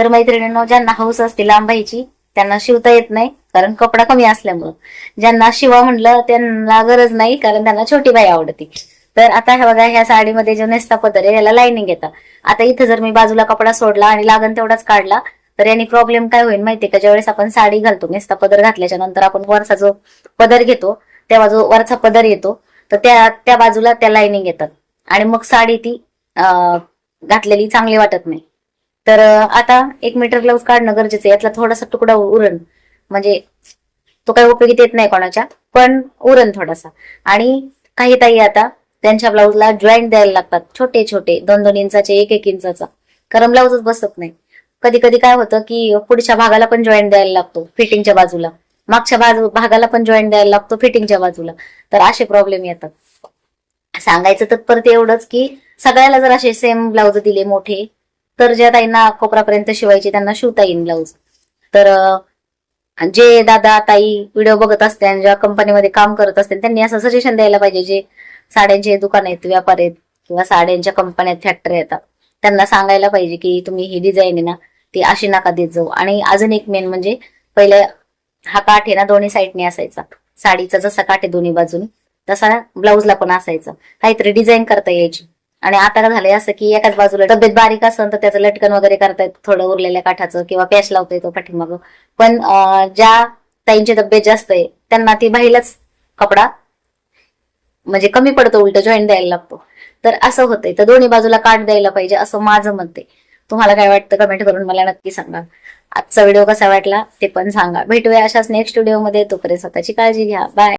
तर मैत्रिणींनो, ज्यांना हौस असते लांबायची त्यांना शिवता येत नाही, कारण कपडा कमी असल्यामुळं. ज्यांना शिवा म्हणलं त्यांना गरज नाही, कारण त्यांना छोटी बाई आवडते. तर आता हे बघा, ह्या साडीमध्ये जो नेसता पदर आहे याला लाइनिंग येतात. आता इथं जर मी बाजूला कपडा सोडला आणि लागण तेवढाच काढला तर याने प्रॉब्लेम काय होईल माहितीये का? ज्यावेळेस आपण साडी घालतो, नेसता पदर घातल्याच्या नंतर आपण वरचा जो पदर घेतो तेव्हा जो वरचा पदर येतो, तर त्या त्या बाजूला त्या लाइनिंग येतात आणि मग साडी ती घातलेली चांगली वाटत नाही. तर आता 1 मीटर ग्लाऊज काढणं गरजेचं आहे. यातला थोडासा तुकडा उरण, म्हणजे तो काही उपयोगीत येत नाही कोणाच्या, पण उरण थोडासा. आणि काही ताई आता त्यांच्या ब्लाऊजला जॉईंट द्यायला लागतात, छोटे छोटे 2-2 इंचाचे, 1-1 इंचाचा, कारण ब्लाऊजच बसत नाही. कधी कधी काय होतं की पुढच्या भागाला पण जॉईंट द्यायला लागतो फिटिंगच्या बाजूला, मागच्या भागाला पण जॉईंट द्यायला लागतो फिटिंगच्या बाजूला. तर असे प्रॉब्लेम येतात. सांगायचं तर परत एवढंच की सगळ्याला जर असे सेम ब्लाऊज दिले मोठे, तर ज्या ताईंना कोपरापर्यंत शिवायचे त्यांना शिवता येईल ब्लाऊज. तर जे दादा ताई व्हिडिओ बघत असते आणि ज्या कंपनीमध्ये काम करत असतील त्यांनी असं सजेशन द्यायला पाहिजे, जे साड्यांचे दुकान आहेत, व्यापार आहेत, किंवा साड्यांच्या कंपन्यात, फॅक्टरी येतात, त्यांना सांगायला पाहिजे की तुम्ही ही डिझाईन आहे ना ती अशी नका देत जाऊ. आणि अजून एक मेन म्हणजे, पहिले हा काठ आहे ना दोन्ही साईडने असायचा, साडीचा जसा काठ आहे दोन्ही बाजूनी तसा ब्लाऊजला पण असायचा, काहीतरी डिझाईन करता यायची. आणि आता काय झालंय असं की एकाच बाजूला तब्येत बारीक असेल तर त्याचं लटकन वगैरे करता येतं थोडं उरलेल्या काठाचं, किंवा पॅच लावता येतो पाठीमागं. पण ज्या ताईंची तब्येत जास्त आहे त्यांना ती बाहीलाच कपडा म्हणजे कमी पडतो, उलट जॉईंट द्यायला लागतो. तर असं होतंय, तर दोन्ही बाजूला काठ द्यायला पाहिजे असं माझं मत आहे. तुम्हाला काय वाटतं कमेंट करून मला नक्की सांगा. आजचा व्हिडिओ कसा वाटला ते पण सांगा. भेटूया अशाच नेक्स्ट व्हिडिओमध्ये. तोपर्यंत स्वतःची काळजी घ्या. बाय.